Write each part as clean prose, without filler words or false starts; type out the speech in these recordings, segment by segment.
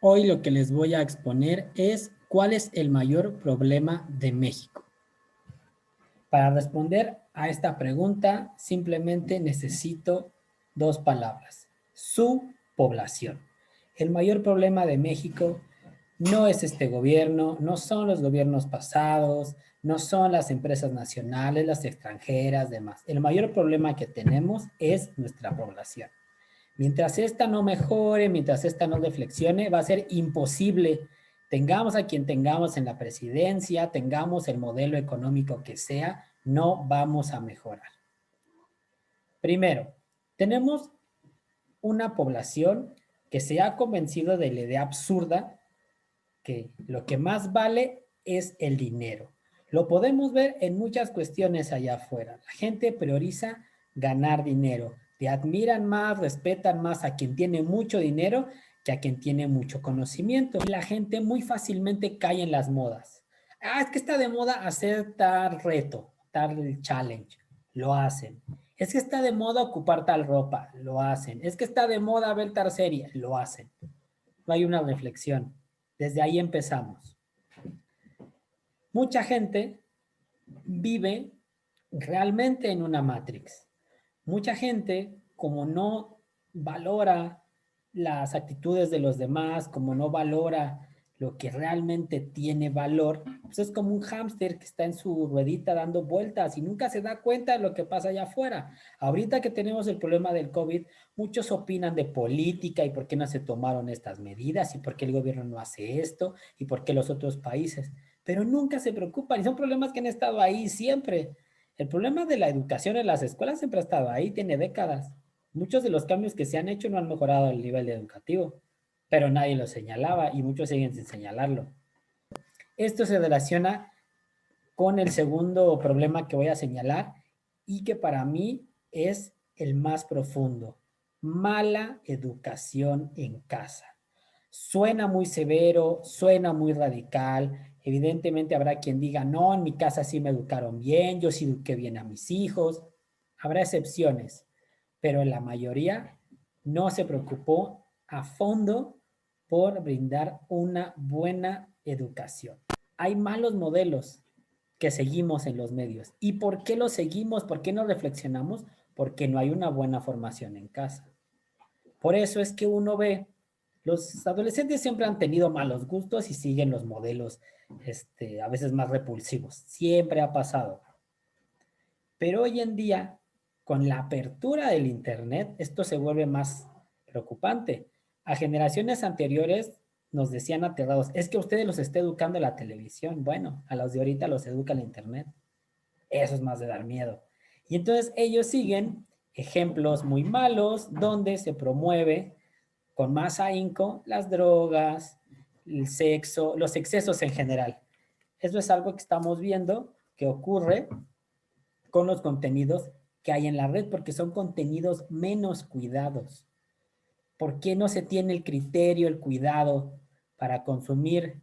Hoy lo que les voy a exponer es cuál es el mayor problema de México. Para responder a esta pregunta, simplemente necesito dos palabras: su población. El mayor problema de México no es este gobierno, no son los gobiernos pasados, no son las empresas nacionales, las extranjeras, demás. El mayor problema que tenemos es nuestra población. Mientras esta no mejore, mientras esta no reflexione, va a ser imposible. Tengamos a quien tengamos en la presidencia, tengamos el modelo económico que sea, no vamos a mejorar. Primero, tenemos una población que se ha convencido de la idea absurda que lo que más vale es el dinero. Lo podemos ver en muchas cuestiones allá afuera. La gente prioriza ganar dinero. Te admiran más, respetan más a quien tiene mucho dinero que a quien tiene mucho conocimiento. Y la gente muy fácilmente cae en las modas. Ah, es que está de moda hacer tal reto, tal challenge. Lo hacen. Es que está de moda ocupar tal ropa. Lo hacen. Es que está de moda ver tal serie. Lo hacen. No hay una reflexión. Desde ahí empezamos. Mucha gente vive realmente en una Matrix. Mucha gente, como no valora las actitudes de los demás, como no valora lo que realmente tiene valor, pues es como un hámster que está en su ruedita dando vueltas y nunca se da cuenta de lo que pasa allá afuera. Ahorita que tenemos el problema del COVID, muchos opinan de política y por qué no se tomaron estas medidas y por qué el gobierno no hace esto y por qué los otros países, pero nunca se preocupan y son problemas que han estado ahí siempre. El problema de la educación en las escuelas siempre ha estado ahí, tiene décadas. Muchos de los cambios que se han hecho no han mejorado el nivel educativo, pero nadie lo señalaba y muchos siguen sin señalarlo. Esto se relaciona con el segundo problema que voy a señalar y que para mí es el más profundo: mala educación en casa. Suena muy severo, suena muy radical. Evidentemente habrá quien diga, no, en mi casa sí me educaron bien, yo sí eduqué bien a mis hijos. Habrá excepciones, pero la mayoría no se preocupó a fondo por brindar una buena educación. Hay malos modelos que seguimos en los medios. ¿Y por qué los seguimos? ¿Por qué no reflexionamos? Porque no hay una buena formación en casa. Por eso es que uno ve, los adolescentes siempre han tenido malos gustos y siguen los modelos a veces más repulsivos. Siempre ha pasado. Pero hoy en día, con la apertura del Internet, esto se vuelve más preocupante. A generaciones anteriores nos decían aterrados, es que a ustedes los está educando la televisión. Bueno, a los de ahorita los educa el Internet. Eso es más de dar miedo. Y entonces ellos siguen ejemplos muy malos donde se promueve con más ahínco las drogas, el sexo, los excesos en general. Eso es algo que estamos viendo que ocurre con los contenidos que hay en la red, porque son contenidos menos cuidados. ¿Por qué no se tiene el criterio, el cuidado para consumir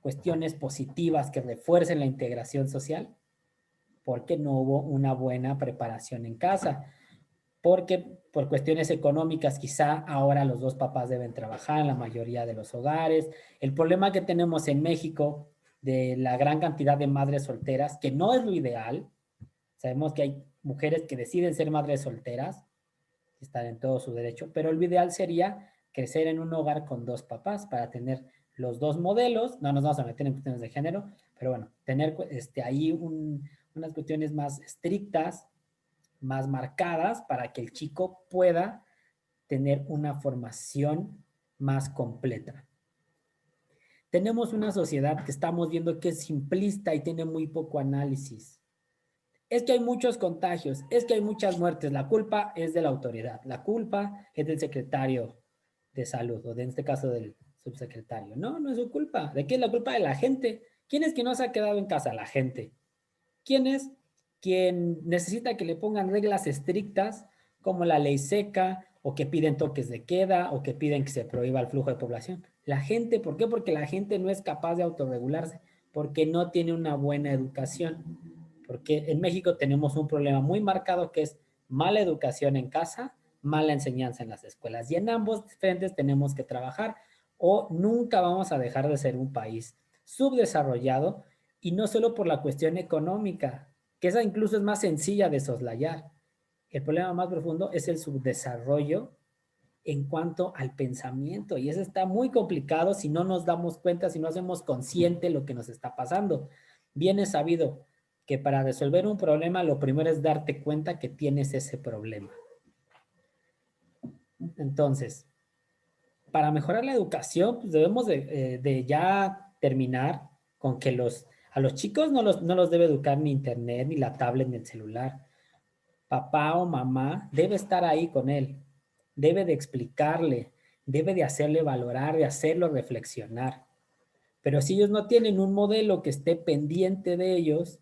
cuestiones positivas que refuercen la integración social? Porque no hubo una buena preparación en casa. Porque por cuestiones económicas quizá ahora los dos papás deben trabajar en la mayoría de los hogares. El problema que tenemos en México de la gran cantidad de madres solteras, que no es lo ideal. Sabemos que hay mujeres que deciden ser madres solteras, están en todo su derecho, pero lo ideal sería crecer en un hogar con dos papás para tener los dos modelos. No nos vamos a meter en cuestiones de género, pero bueno, tener ahí unas cuestiones más estrictas, más marcadas, para que el chico pueda tener una formación más completa. Tenemos una sociedad que estamos viendo que es simplista y tiene muy poco análisis. Es que hay muchos contagios, es que hay muchas muertes, la culpa es de la autoridad, la culpa es del secretario de salud o de, en este caso del subsecretario. No, no es su culpa. ¿De qué es la culpa? De la gente. ¿Quién es quien no se ha quedado en casa? La gente. ¿Quién es quien necesita que le pongan reglas estrictas como la ley seca o que piden toques de queda o que piden que se prohíba el flujo de población? La gente. ¿Por qué? Porque la gente no es capaz de autorregularse, porque no tiene una buena educación. Porque en México tenemos un problema muy marcado que es mala educación en casa, mala enseñanza en las escuelas. Y en ambos frentes tenemos que trabajar o nunca vamos a dejar de ser un país subdesarrollado y no solo por la cuestión económica, que esa incluso es más sencilla de soslayar. El problema más profundo es el subdesarrollo en cuanto al pensamiento y eso está muy complicado si no nos damos cuenta, si no hacemos consciente lo que nos está pasando. Bien es sabido que para resolver un problema lo primero es darte cuenta que tienes ese problema. Entonces, para mejorar la educación, pues debemos de ya terminar con que a los chicos no los debe educar ni internet, ni la tablet, ni el celular. Papá o mamá debe estar ahí con él, debe de explicarle, debe de hacerle valorar, de hacerlo reflexionar. Pero si ellos no tienen un modelo que esté pendiente de ellos,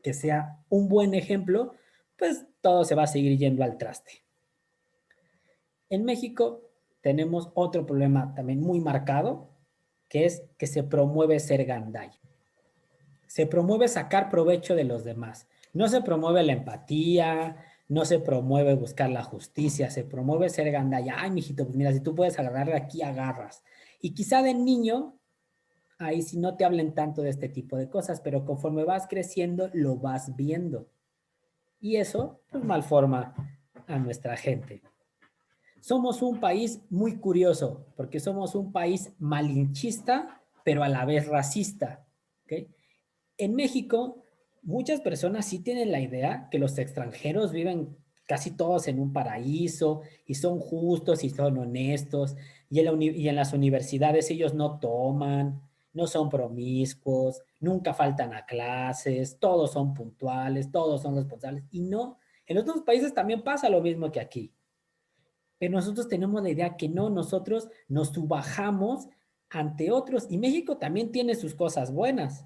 que sea un buen ejemplo, pues todo se va a seguir yendo al traste. En México tenemos otro problema también muy marcado, que es que se promueve ser gandalla. Se promueve sacar provecho de los demás. No se promueve la empatía, no se promueve buscar la justicia, se promueve ser gandalla. Ay, mijito, pues mira, si tú puedes agarrar de aquí, agarras. Y quizá de niño, ahí sí no te hablen tanto de este tipo de cosas, pero conforme vas creciendo, lo vas viendo. Y eso, pues, malforma a nuestra gente. Somos un país muy curioso, porque somos un país malinchista, pero a la vez racista. ¿Okay? En México, muchas personas sí tienen la idea que los extranjeros viven casi todos en un paraíso y son justos y son honestos y en las universidades ellos no toman, no son promiscuos, nunca faltan a clases, todos son puntuales, todos son responsables y no, en otros países también pasa lo mismo que aquí. Pero nosotros tenemos la idea que no, nosotros nos subajamos ante otros y México también tiene sus cosas buenas.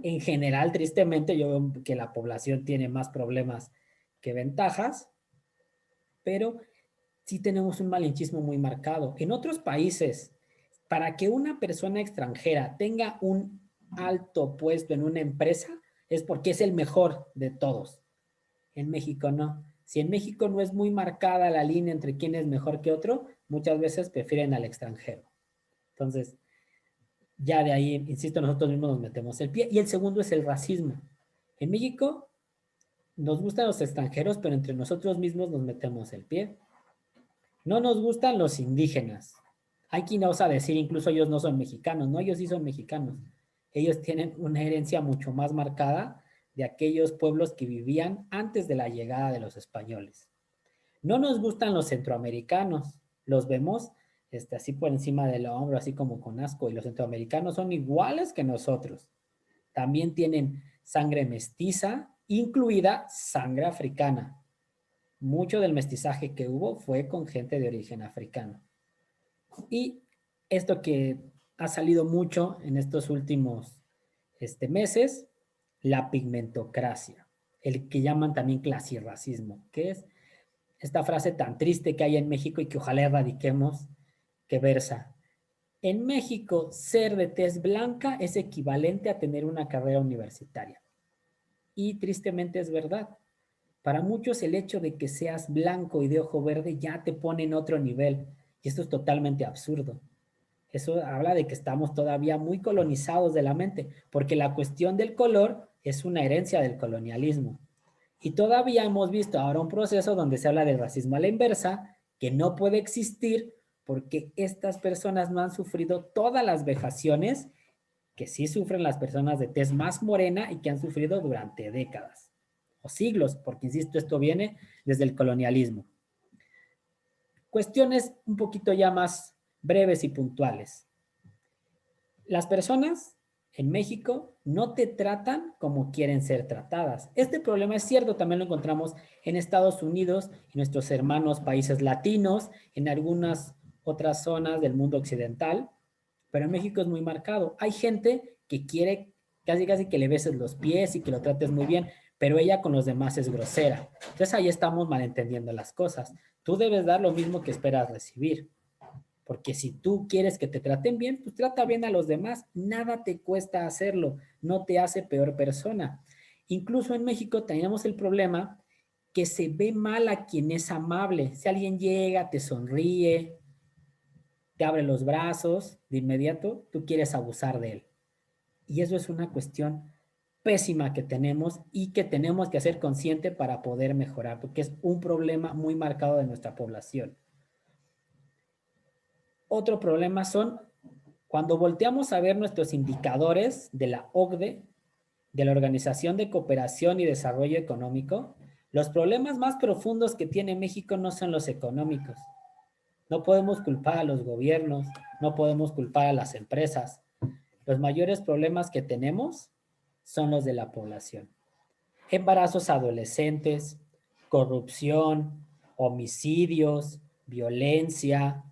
En general, tristemente, yo veo que la población tiene más problemas que ventajas, pero sí tenemos un malinchismo muy marcado. En otros países, para que una persona extranjera tenga un alto puesto en una empresa, es porque es el mejor de todos. En México no. Si en México no es muy marcada la línea entre quién es mejor que otro, muchas veces prefieren al extranjero. Entonces, ya de ahí, insisto, nosotros mismos nos metemos el pie. Y el segundo es el racismo. En México nos gustan los extranjeros, pero entre nosotros mismos nos metemos el pie. No nos gustan los indígenas. Hay quien osa decir, incluso ellos no son mexicanos, no, ellos sí son mexicanos. Ellos tienen una herencia mucho más marcada de aquellos pueblos que vivían antes de la llegada de los españoles. No nos gustan los centroamericanos, los vemos así por encima del hombro, así como con asco, y los centroamericanos son iguales que nosotros. También tienen sangre mestiza, incluida sangre africana. Mucho del mestizaje que hubo fue con gente de origen africano. Y esto que ha salido mucho en estos últimos meses, la pigmentocracia, el que llaman también clasirracismo, que es esta frase tan triste que hay en México y que ojalá erradiquemos, que versa: en México, ser de tez blanca es equivalente a tener una carrera universitaria. Y tristemente es verdad. Para muchos el hecho de que seas blanco y de ojo verde ya te pone en otro nivel. Y esto es totalmente absurdo. Eso habla de que estamos todavía muy colonizados de la mente, porque la cuestión del color es una herencia del colonialismo. Y todavía hemos visto ahora un proceso donde se habla del racismo a la inversa, que no puede existir porque estas personas no han sufrido todas las vejaciones que sí sufren las personas de tez más morena y que han sufrido durante décadas o siglos, porque insisto, esto viene desde el colonialismo. Cuestiones un poquito ya más breves y puntuales. Las personas en México no te tratan como quieren ser tratadas. Este problema es cierto, también lo encontramos en Estados Unidos, en nuestros hermanos países latinos, en algunas otras zonas del mundo occidental, pero en México es muy marcado. Hay gente que quiere casi que le beses los pies y que lo trates muy bien, pero ella con los demás es grosera. Entonces ahí estamos malentendiendo las cosas. Tú debes dar lo mismo que esperas recibir. Porque si tú quieres que te traten bien, pues trata bien a los demás. Nada te cuesta hacerlo. No te hace peor persona. Incluso en México tenemos el problema que se ve mal a quien es amable. Si alguien llega, te sonríe, te abre los brazos, de inmediato tú quieres abusar de él. Y eso es una cuestión pésima que tenemos y que tenemos que hacer consciente para poder mejorar, porque es un problema muy marcado de nuestra población. Otro problema son cuando volteamos a ver nuestros indicadores de la OCDE, de la Organización de Cooperación y Desarrollo Económico, los problemas más profundos que tiene México no son los económicos. No podemos culpar a los gobiernos, no podemos culpar a las empresas. Los mayores problemas que tenemos son los de la población. Embarazos adolescentes, corrupción, homicidios, violencia,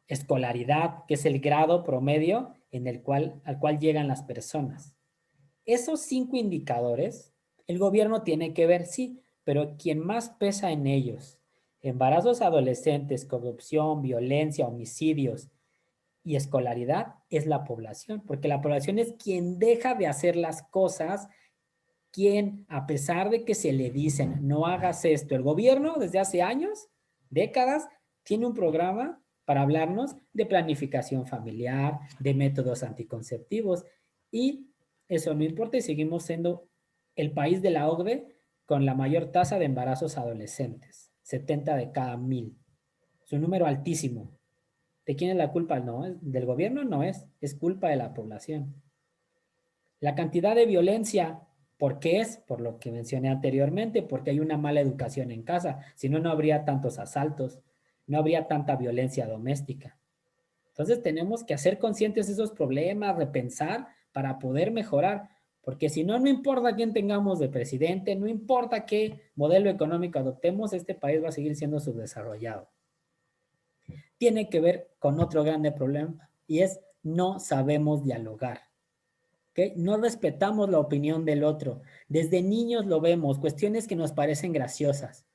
escolaridad, que es el grado promedio al cual llegan las personas. Esos 5 indicadores, el gobierno tiene que ver, sí, pero quien más pesa en ellos, embarazos adolescentes, corrupción, violencia, homicidios y escolaridad, es la población, porque la población es quien deja de hacer las cosas, quien, a pesar de que se le dicen, no hagas esto, el gobierno desde hace años, décadas, tiene un programa para hablarnos de planificación familiar, de métodos anticonceptivos, y eso no importa y seguimos siendo el país de la OCDE con la mayor tasa de embarazos adolescentes, 70 de cada 1000. Es un número altísimo. ¿De quién es la culpa? No, del gobierno no es culpa de la población. La cantidad de violencia, ¿por qué es? Por lo que mencioné anteriormente, porque hay una mala educación en casa. Si no, no habría tantos asaltos, no habría tanta violencia doméstica. Entonces tenemos que hacer conscientes de esos problemas, repensar para poder mejorar, porque si no, no importa quién tengamos de presidente, no importa qué modelo económico adoptemos, este país va a seguir siendo subdesarrollado. Tiene que ver con otro grande problema y es no sabemos dialogar. ¿Okay? No respetamos la opinión del otro. Desde niños lo vemos, cuestiones que nos parecen graciosas.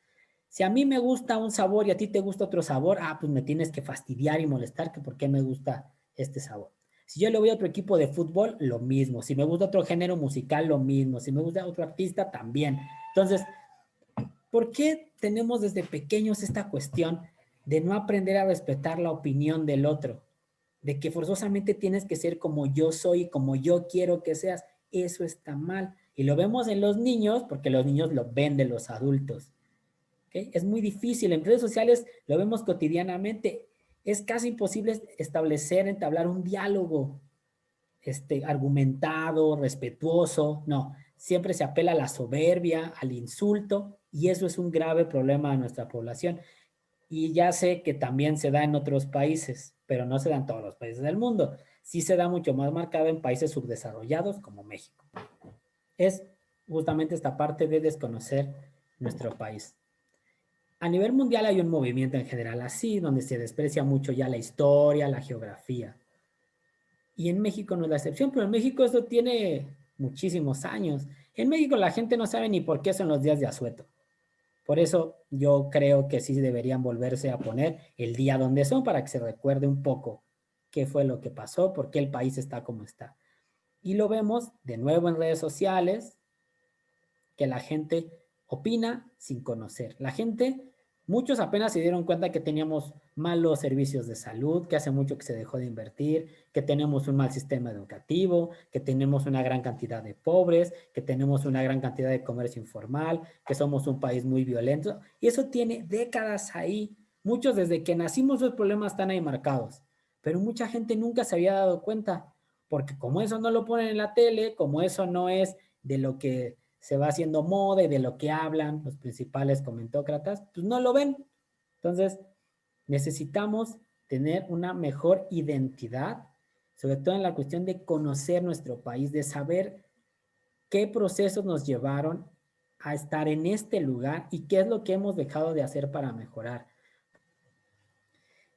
Si a mí me gusta un sabor y a ti te gusta otro sabor, pues me tienes que fastidiar y molestar que por qué me gusta este sabor. Si yo le voy a otro equipo de fútbol, lo mismo. Si me gusta otro género musical, lo mismo. Si me gusta otro artista, también. Entonces, ¿por qué tenemos desde pequeños esta cuestión de no aprender a respetar la opinión del otro? De que forzosamente tienes que ser como yo soy, como yo quiero que seas. Eso está mal. Y lo vemos en los niños porque los niños lo ven de los adultos. ¿Okay? Es muy difícil. En redes sociales lo vemos cotidianamente. Es casi imposible establecer, entablar un diálogo argumentado, respetuoso. No, siempre se apela a la soberbia, al insulto, y eso es un grave problema de nuestra población. Y ya sé que también se da en otros países, pero no se da en todos los países del mundo. Sí se da mucho más marcado en países subdesarrollados como México. Es justamente esta parte de desconocer nuestro país. A nivel mundial hay un movimiento en general así, donde se desprecia mucho ya la historia, la geografía. Y en México no es la excepción, pero en México esto tiene muchísimos años. En México la gente no sabe ni por qué son los días de asueto. Por eso yo creo que sí deberían volverse a poner el día donde son para que se recuerde un poco qué fue lo que pasó, por qué el país está como está. Y lo vemos de nuevo en redes sociales, que la gente opina sin conocer. La gente, muchos apenas se dieron cuenta que teníamos malos servicios de salud, que hace mucho que se dejó de invertir, que tenemos un mal sistema educativo, que tenemos una gran cantidad de pobres, que tenemos una gran cantidad de comercio informal, que somos un país muy violento. Y eso tiene décadas ahí. Muchos desde que nacimos los problemas están ahí marcados, pero mucha gente nunca se había dado cuenta, porque como eso no lo ponen en la tele, como eso no es de lo que se va haciendo moda y de lo que hablan los principales comentócratas, pues no lo ven. Entonces, necesitamos tener una mejor identidad, sobre todo en la cuestión de conocer nuestro país, de saber qué procesos nos llevaron a estar en este lugar y qué es lo que hemos dejado de hacer para mejorar.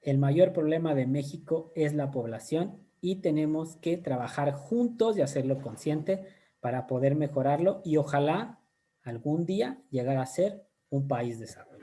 El mayor problema de México es la población y tenemos que trabajar juntos y hacerlo consciente para poder mejorarlo y ojalá algún día llegar a ser un país desarrollado.